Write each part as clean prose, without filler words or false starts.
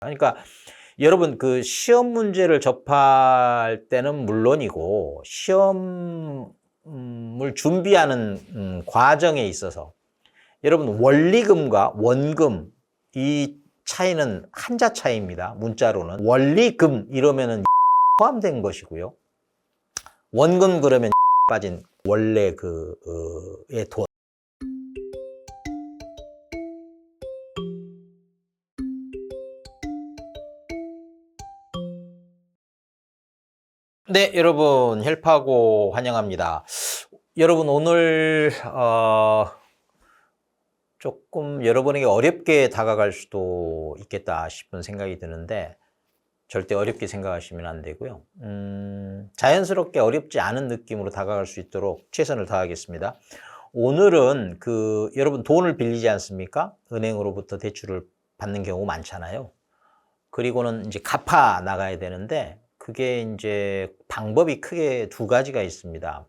그러니까 여러분 그 시험 문제를 접할 때는 물론이고 시험을 준비하는 과정에 있어서 여러분 원리금과 원금 이 차이는 한자 차이입니다. 문자로는 원리금 이러면은 포함된 것이고요. 원금 그러면 빠진 원래 그의 돈. 네, 여러분 헬파고 환영합니다. 여러분 오늘 조금 여러분에게 어렵게 다가갈 수도 있겠다 싶은 생각이 드는데 절대 어렵게 생각하시면 안 되고요. 자연스럽게 어렵지 않은 느낌으로 다가갈 수 있도록 최선을 다하겠습니다. 오늘은 여러분 돈을 빌리지 않습니까? 은행으로부터 대출을 받는 경우 많잖아요. 그리고는 이제 갚아 나가야 되는데 그게 이제 방법이 크게 두 가지가 있습니다.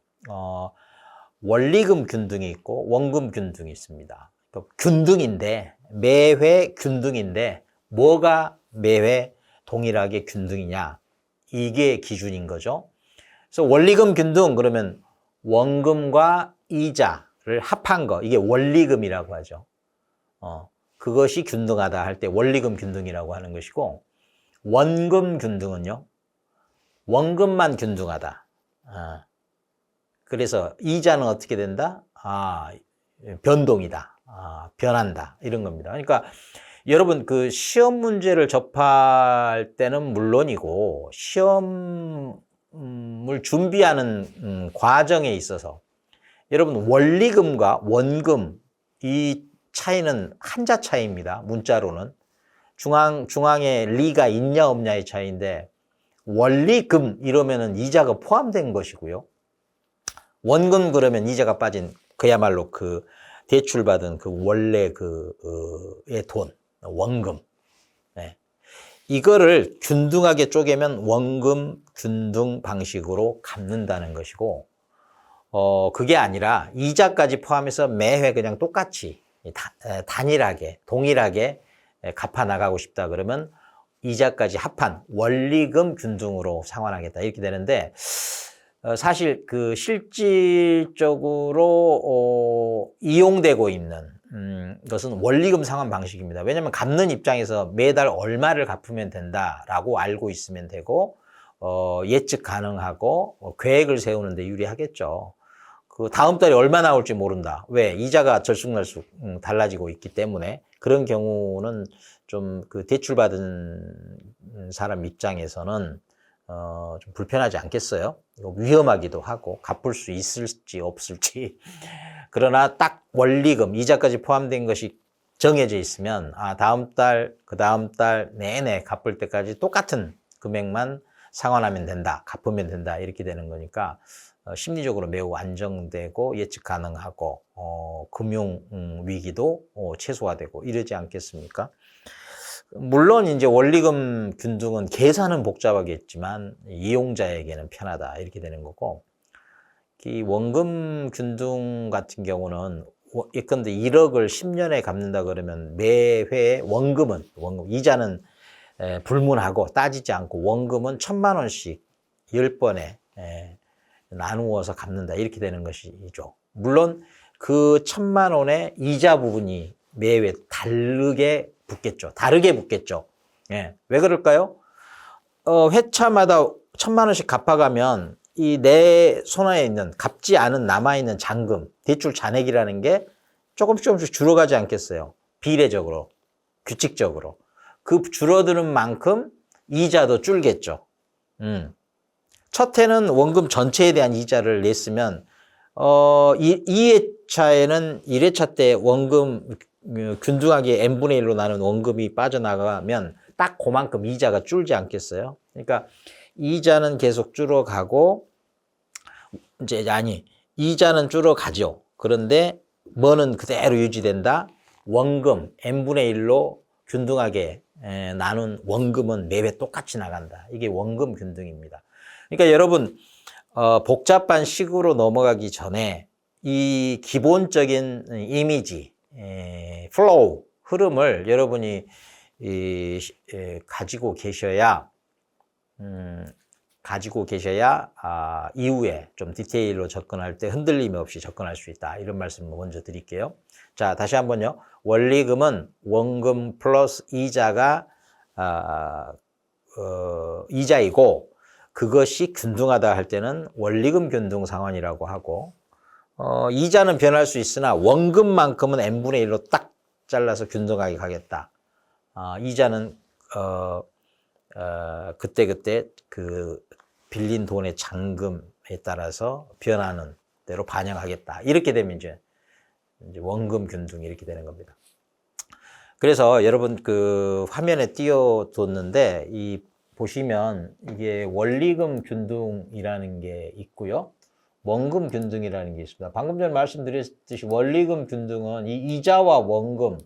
원리금 균등이 있고 원금 균등이 있습니다. 균등인데 매회 균등인데 뭐가 매회 동일하게 균등이냐 이게 기준인 거죠. 그래서 원리금 균등 그러면 원금과 이자를 합한 거 이게 원리금이라고 하죠. 그것이 균등하다 할 때 원리금 균등이라고 하는 것이고 원금 균등은요. 원금만 균등하다. 그래서 이자는 어떻게 된다? 변동이다. 변한다. 이런 겁니다. 그러니까 여러분 그 시험 문제를 접할 때는 물론이고 시험을 준비하는 과정에 있어서 여러분 원리금과 원금 이 차이는 한자 차이입니다. 문자로는 중앙에 리가 있냐 없냐의 차이인데 원리금 이러면은 이자가 포함된 것이고요. 원금 그러면 이자가 빠진 그야말로 그 대출받은 그 원래 의 돈, 원금. 네. 이거를 균등하게 쪼개면 원금 균등 방식으로 갚는다는 것이고, 그게 아니라 이자까지 포함해서 매회 그냥 똑같이 단일하게, 동일하게 갚아 나가고 싶다 그러면 이자까지 합한 원리금 균등으로 상환하겠다 이렇게 되는데 사실 그 실질적으로 이용되고 있는 것은 원리금 상환 방식입니다. 왜냐하면 갚는 입장에서 매달 얼마를 갚으면 된다라고 알고 있으면 되고 예측 가능하고 계획을 세우는 데 유리하겠죠. 그 다음 달에 얼마 나올지 모른다. 왜? 이자가 들쑥날쑥 달라지고 있기 때문에 그런 경우는 좀 그 대출받은 사람 입장에서는 좀 불편하지 않겠어요? 위험하기도 하고 갚을 수 있을지 없을지. 그러나 딱 원리금, 이자까지 포함된 것이 정해져 있으면 다음 달, 그 다음 달 내내 갚을 때까지 똑같은 금액만 상환하면 된다, 갚으면 된다 이렇게 되는 거니까 심리적으로 매우 안정되고 예측 가능하고 금융 위기도 최소화되고 이러지 않겠습니까? 물론 이제 원리금 균등은 계산은 복잡하겠지만 이용자에게는 편하다 이렇게 되는 거고 이 원금 균등 같은 경우는 예컨대 1억을 10년에 갚는다 그러면 매회 원금 이자는 불문하고 따지지 않고 원금은 1,000만 원씩 10번에 나누어서 갚는다 이렇게 되는 것이죠. 물론 그 1,000만 원의 이자 부분이 매회 다르게 붙겠죠. 예. 왜 그럴까요? 회차마다 1,000만 원씩 갚아가면 이 내 손안에 있는 갚지 않은 남아있는 잔금, 대출 잔액이라는 게 조금씩 줄어가지 않겠어요. 비례적으로, 규칙적으로. 그 줄어드는 만큼 이자도 줄겠죠. 첫 해는 원금 전체에 대한 이자를 냈으면 2회차에는 1회차 때 원금 균등하게 n분의 1로 나눈 원금이 빠져나가면 딱 그만큼 이자가 줄지 않겠어요? 그러니까 이자는 계속 줄어가고 이자는 줄어가죠. 그런데 뭐는 그대로 유지된다? 원금 n분의 1로 균등하게 나눈 원금은 매회 똑같이 나간다. 이게 원금 균등입니다. 그러니까 여러분 복잡한 식으로 넘어가기 전에 이 기본적인 이미지, 플로우, 흐름을 여러분이 가지고 계셔야 이후에 좀 디테일로 접근할 때 흔들림 없이 접근할 수 있다. 이런 말씀 먼저 드릴게요. 자, 다시 한번요. 원리금은 원금 플러스 이자가 이자이고, 그것이 균등하다 할 때는 원리금 균등 상환이라고 하고, 이자는 변할 수 있으나 원금만큼은 n분의 1로 딱 잘라서 균등하게 가겠다. 이자는 그때그때 그 빌린 돈의 잔금에 따라서 변하는 대로 반영하겠다. 이렇게 되면 이제 원금 균등이 이렇게 되는 겁니다. 그래서 여러분 그 화면에 띄워뒀는데 보시면 이게 원리금 균등이라는 게 있고요. 원금 균등이라는 게 있습니다. 방금 전에 말씀드렸듯이 원리금 균등은 이 이자와 원금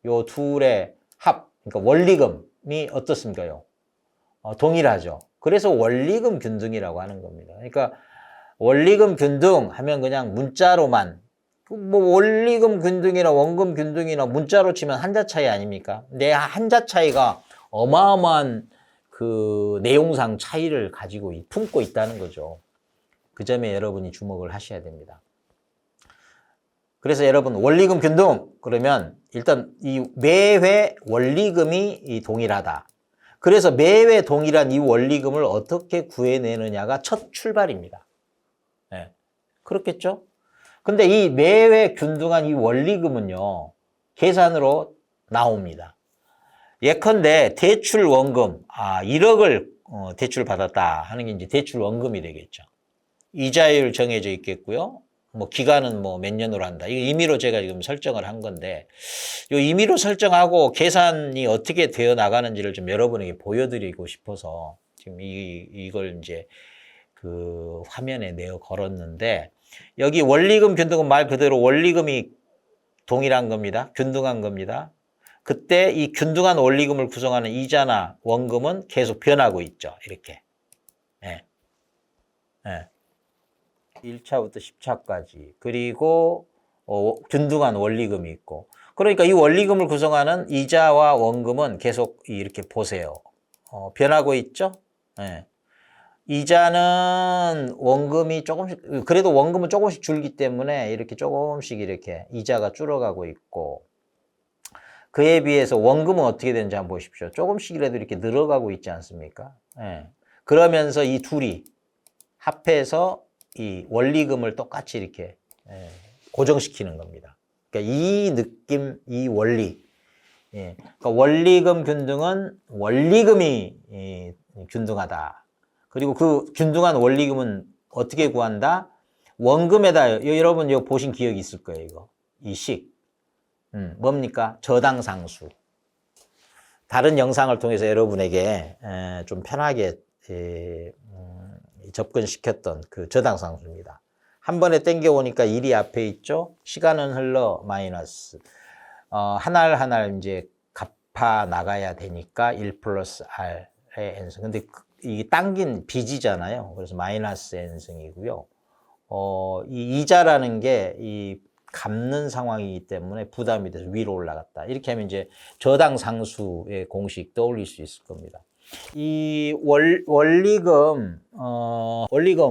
요 둘의 합, 그러니까 원리금이 어떻습니까요? 동일하죠. 그래서 원리금 균등이라고 하는 겁니다. 그러니까 원리금 균등 하면 그냥 문자로만, 뭐 원리금 균등이나 원금 균등이나 문자로 치면 한자 차이 아닙니까? 내 한자 차이가 어마어마한 그 내용상 차이를 가지고 품고 있다는 거죠. 그 점에 여러분이 주목을 하셔야 됩니다. 그래서 여러분 원리금 균등 그러면 일단 이 매회 원리금이 동일하다. 그래서 매회 동일한 이 원리금을 어떻게 구해내느냐가 첫 출발입니다. 네. 그렇겠죠? 근데 이 매회 균등한 이 원리금은요, 계산으로 나옵니다. 예컨대 대출 원금, 1억을 대출 받았다 하는 게 이제 대출 원금이 되겠죠. 이자율 정해져 있겠고요. 뭐 기간은 뭐 몇 년으로 한다. 이거 임의로 제가 지금 설정을 한 건데, 요 임의로 설정하고 계산이 어떻게 되어 나가는지를 좀 여러분에게 보여드리고 싶어서 지금 이걸 이제 그 화면에 내어 걸었는데, 여기 원리금 균등은 말 그대로 원리금이 동일한 겁니다. 균등한 겁니다. 그때 이 균등한 원리금을 구성하는 이자나 원금은 계속 변하고 있죠. 이렇게. 네. 네. 1차부터 10차까지. 그리고 균등한 원리금이 있고. 그러니까 이 원리금을 구성하는 이자와 원금은 계속 이렇게 보세요. 변하고 있죠? 네. 이자는 원금이 조금씩, 그래도 원금은 조금씩 줄기 때문에 이렇게 조금씩 이렇게 이자가 줄어가고 있고, 그에 비해서 원금은 어떻게 되는지 한번 보십시오. 조금씩이라도 이렇게 늘어가고 있지 않습니까? 예. 그러면서 이 둘이 합해서 이 원리금을 똑같이 이렇게 고정시키는 겁니다. 그러니까 이 느낌, 이 원리. 예. 그러니까 원리금 균등은 원리금이 균등하다. 그리고 그 균등한 원리금은 어떻게 구한다? 원금에다, 여러분 이거 보신 기억이 있을 거예요, 이거. 이 식. 뭡니까? 저당상수. 다른 영상을 통해서 여러분에게 좀 편하게 접근시켰던 그 저당상수입니다. 한 번에 땡겨오니까 1이 앞에 있죠? 시간은 흘러 마이너스. 한 알 한 알 이제 갚아 나가야 되니까 1 플러스 R의 n승. 근데 이 당긴 빚이잖아요. 그래서 마이너스 n승이고요. 이 이자라는 게 이 갚는 상황이기 때문에 부담이 돼서 위로 올라갔다. 이렇게 하면 이제 저당상수의 공식 떠올릴 수 있을 겁니다. 이 원리금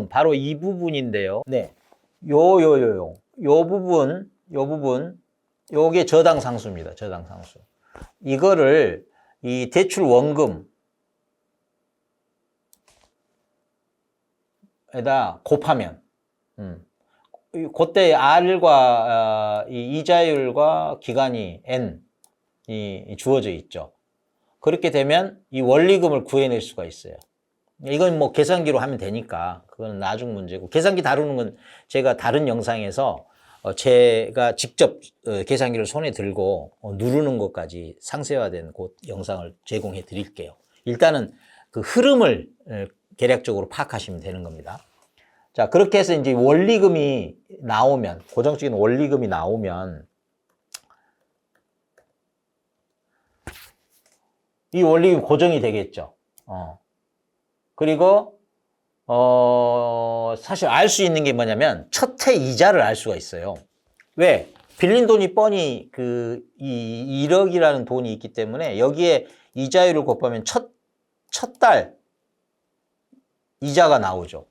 바로 이 부분인데요. 네. 요 부분, 요게 저당상수입니다. 저당상수. 이거를 이 대출 원금에다 곱하면, 그때 R과 이 이자율과 기간이 N이 주어져 있죠. 그렇게 되면 이 원리금을 구해낼 수가 있어요. 이건 뭐 계산기로 하면 되니까 그건 나중 문제고, 계산기 다루는 건 제가 다른 영상에서 제가 직접 계산기를 손에 들고 누르는 것까지 상세화된 그 영상을 제공해 드릴게요. 일단은 그 흐름을 계략적으로 파악하시면 되는 겁니다. 자, 그렇게 해서 이제 원리금이 나오면, 고정적인 원리금이 나오면, 이 원리금 고정이 되겠죠. 그리고, 사실 알 수 있는 게 뭐냐면, 첫 해 이자를 알 수가 있어요. 왜? 빌린 돈이 뻔히 그 1억이라는 돈이 있기 때문에 여기에 이자율을 곱하면 첫 달 이자가 나오죠.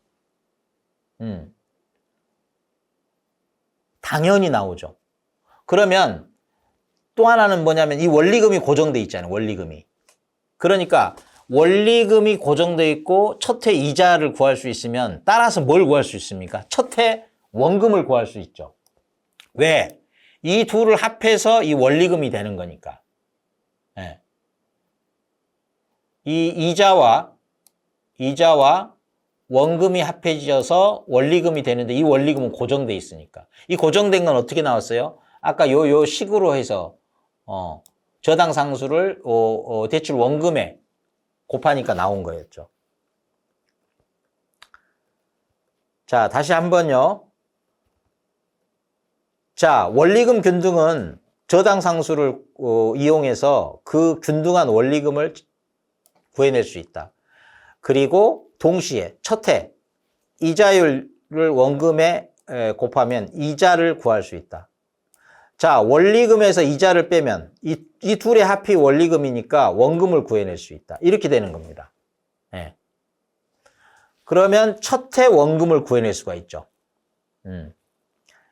당연히 나오죠. 그러면 또 하나는 뭐냐면 이 원리금이 고정돼 있잖아요. 원리금이. 그러니까 원리금이 고정돼 있고 첫 해 이자를 구할 수 있으면 따라서 뭘 구할 수 있습니까? 첫 해 원금을 구할 수 있죠. 왜? 이 둘을 합해서 이 원리금이 되는 거니까. 네. 이 이자와 원금이 합해져서 원리금이 되는데 이 원리금은 고정돼 있으니까. 이 고정된 건 어떻게 나왔어요? 아까 요 식으로 해서 저당 상수를 대출 원금에 곱하니까 나온 거였죠. 자, 다시 한번요. 자, 원리금 균등은 저당 상수를 이용해서 그 균등한 원리금을 구해낼 수 있다. 그리고 동시에 첫 해 이자율을 원금에 곱하면 이자를 구할 수 있다. 자, 원리금에서 이자를 빼면 이 둘의 합이 원리금이니까 원금을 구해낼 수 있다. 이렇게 되는 겁니다. 네. 그러면 첫 해 원금을 구해낼 수가 있죠.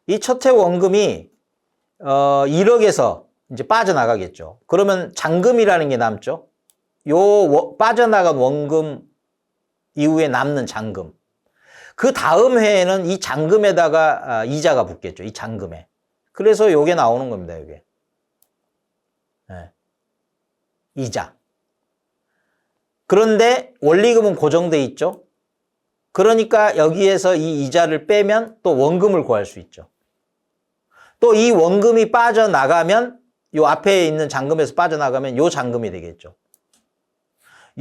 이 첫 해 원금이 1억에서 이제 빠져나가겠죠. 그러면 잔금이라는 게 남죠. 요 빠져나간 원금 이후에 남는 잔금. 그 다음 해에는 이 잔금에다가 이자가 붙겠죠. 이 잔금에. 그래서 요게 나오는 겁니다. 요게. 네. 이자. 그런데 원리금은 고정돼 있죠. 그러니까 여기에서 이 이자를 빼면 또 원금을 구할 수 있죠. 또 이 원금이 빠져나가면 요 앞에 있는 잔금에서 빠져나가면 요 잔금이 되겠죠.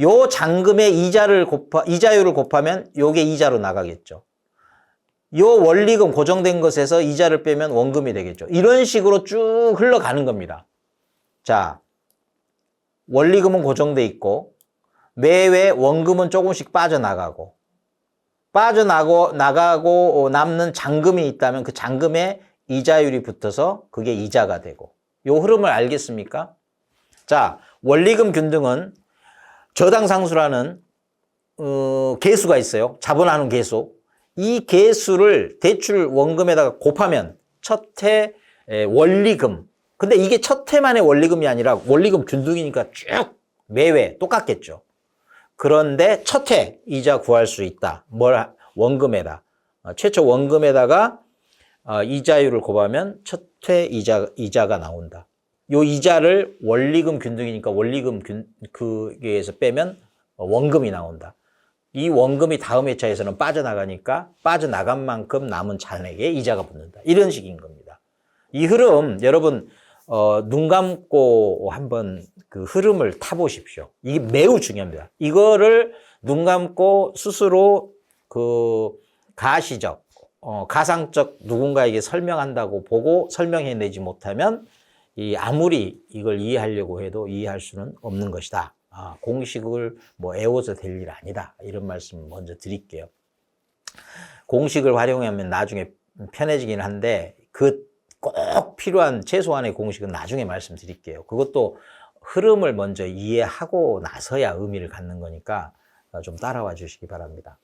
요 잔금의 이자율을 곱하면 요게 이자로 나가겠죠. 요 원리금 고정된 것에서 이자를 빼면 원금이 되겠죠. 이런 식으로 쭉 흘러가는 겁니다. 자, 원리금은 고정돼 있고 매회 원금은 조금씩 빠져나가고 남는 잔금이 있다면 그 잔금에 이자율이 붙어서 그게 이자가 되고 요 흐름을 알겠습니까? 자, 원리금 균등은 저당 상수라는 계수가 있어요. 자본하는 계수. 이 계수를 대출 원금에다가 곱하면 첫 해 원리금. 근데 이게 첫 해만의 원리금이 아니라 원리금 균등이니까 쭉 매회 똑같겠죠. 그런데 첫 해 이자 구할 수 있다. 원금에다. 최초 원금에다가 이자율을 곱하면 첫 해 이자가 나온다. 요 이자를 원리금 균등이니까 원리금 그게에서 빼면 원금이 나온다. 이 원금이 다음 회차에서는 빠져나가니까 빠져나간 만큼 남은 잔액에 이자가 붙는다. 이런 식인 겁니다. 이 흐름 여러분 눈 감고 한번 그 흐름을 타보십시오. 이게 매우 중요합니다. 이거를 눈 감고 스스로 그 가시적, 가상적 누군가에게 설명한다고 보고 설명해내지 못하면 아무리 이걸 이해하려고 해도 이해할 수는 없는 것이다. 공식을 애워서 될 일 아니다. 이런 말씀 먼저 드릴게요. 공식을 활용하면 나중에 편해지긴 한데 꼭 필요한 최소한의 공식은 나중에 말씀드릴게요. 그것도 흐름을 먼저 이해하고 나서야 의미를 갖는 거니까 좀 따라와 주시기 바랍니다.